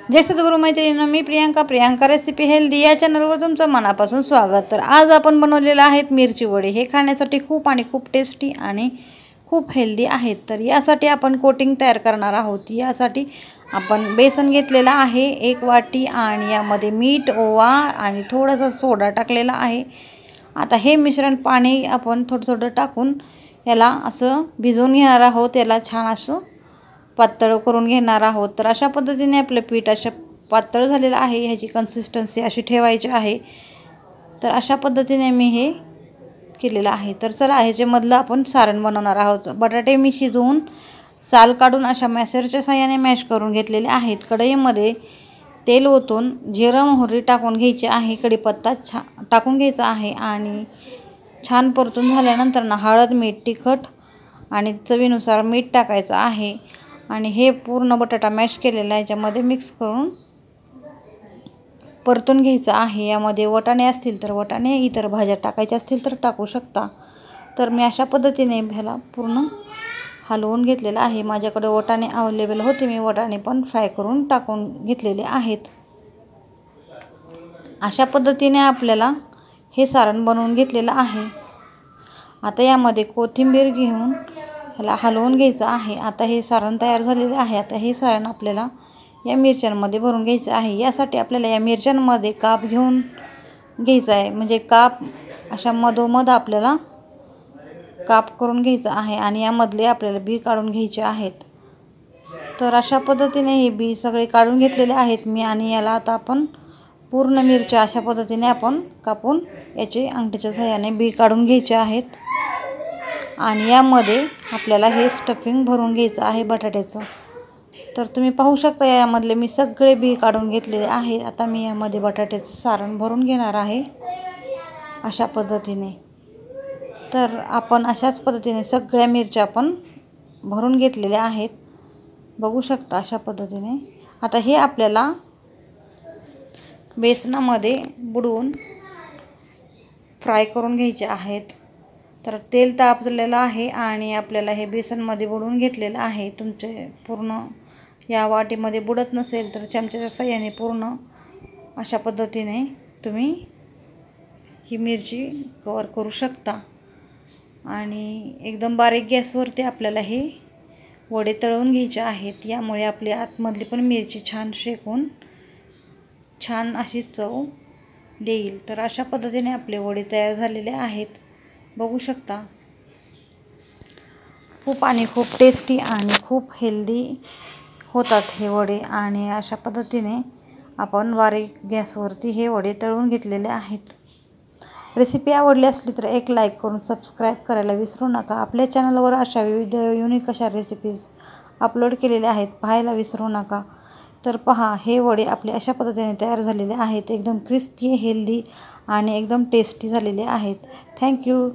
जय सद्गुरू मैत्रिणींनो, मी Priyanka recipe healthy या चॅनलवर तुमचं मनापासून स्वागत। तर आज आपण बनवलेले आहेत मिरची वडे। हे खाण्यासाठी खूप टेस्टी आणि खूप हेल्दी आहेत। तर यासाठी आपण कोटिंग तयार करणार आहोत। यासाठी आपण बेसन घेतलेला आहे 1 वाटी आणि यामध्ये मीठ, ओवा आणि थोडासा सोडा टाकलेला आहे। आता हे मिश्रण पाणी आपण थोडं टाकून याला असं भिजवून घेणार आहोत। याला छान असं पातळ करून घेणार आहोत। तर अशा पद्धतीने आपले पीठ अशा पातळ झालेलं आहे। ह्याची कन्सिस्टन्सी अशी ठेवायची आहे। तर अशा पद्धतीने मी हे केलेलं आहे। तर चला ह्याच्यामधलं आपण सारण बनवणार आहोत। बटाटे मी शिजवून साल काढून अशा मॅशरच्या साहाय्याने मॅश करून घेतलेले आहेत। कढईमध्ये तेल ओतून जिरं मोहरी टाकून घ्यायची आहे। कढीपत्ता टाकून घ्यायचा आहे आणि छान परतून झाल्यानंतर ना हळद, मीठ, तिखट आणि चवीनुसार मीठ टाकायचं आहे आणि हे पूर्ण बटाटा मॅश केलेला याच्यामध्ये मिक्स करून परतून घ्यायचं आहे। यामध्ये वाटाणे असतील तर वाटाणे, इतर भाज्या टाकायच्या असतील तर टाकू शकता। तर मी अशा पद्धतीने ह्याला पूर्ण हलवून घेतलेलं आहे। माझ्याकडे वाटाणे अवेलेबल होते, मी वाटाणे पण फ्राय करून टाकून घेतलेले आहेत। अशा पद्धतीने आपल्याला हे सारण बनवून घेतलेलं आहे। आता यामध्ये कोथिंबीर घेऊन ह्याला हलवून घ्यायचं आहे। आता हे सारण तयार झालेले आहे। आता हे सारण आपल्याला या मिरच्यांमध्ये भरून घ्यायचं आहे। यासाठी आपल्याला या मिरच्यांमध्ये काप घेऊन घ्यायचा आहे, म्हणजे काप अशा मधोमध आपल्याला काप करून घ्यायचा आहे आणि यामधले आपल्याला बी काढून घ्यायचे आहेत। तर अशा पद्धतीने हे बी सगळे काढून घेतलेले आहेत मी आणि याला आता आपण पूर्ण मिरच्या अशा पद्धतीने आपण कापून याचे अंगठीच्या सहाय्याने बी काढून घ्यायचे आहेत आणि यामध्ये आपल्याला हे स्टफिंग भरून घ्यायचं आहे बटाट्याचं। तर तुम्ही पाहू शकता यामधले मी सगळे बी काढून घेतलेले आहे। आता मी यामध्ये बटाट्याचं सारण भरून घेणार आहे अशा पद्धतीने। तर आपण अशाच पद्धतीने सगळ्या मिरच्या आपण भरून घेतलेल्या आहेत, बघू शकता अशा पद्धतीने। आता हे आपल्याला बेसनामध्ये बुडवून फ्राय करून घ्यायचे आहेत। तर तेल तापलेलं आहे आणि आपल्याला हे बेसनमध्ये बुडवून घेतलेलं आहे। तुमचे पूर्ण या वाटीमध्ये बुडत नसेल तर चमच्याच्या साहाय्याने पूर्ण अशा पद्धतीने तुम्ही ही मिरची कव्हर करू शकता आणि एकदम बारीक गॅसवरती आपल्याला हे वडे तळून घ्यायचे आहेत। यामुळे आपली आतमधली पण मिरची छान शेकून छान अशी चव देईल। तर अशा पद्धतीने आपले वडे तयार झालेले आहेत, बघू शकता। खूप टेस्टी आणि खूप हेल्दी होतात हे वडे आणि अशा पद्धतीने आपण बारीक गॅसवरती हे वडे तळून घेतलेले आहेत। रेसिपी आवडली असली तर एक लाईक करून सबस्क्राईब करायला विसरू नका। आपल्या चॅनलवर अशा विविध युनिक अशा रेसिपीज अपलोड केलेल्या आहेत, पाहायला विसरू नका। तर पहा, हे वडे आपले अशा पद्धतीने तयार झालेले आहेत। एकदम क्रिस्पी, हेल्दी आणि एकदम टेस्टी झालेले आहेत। थँक्यू।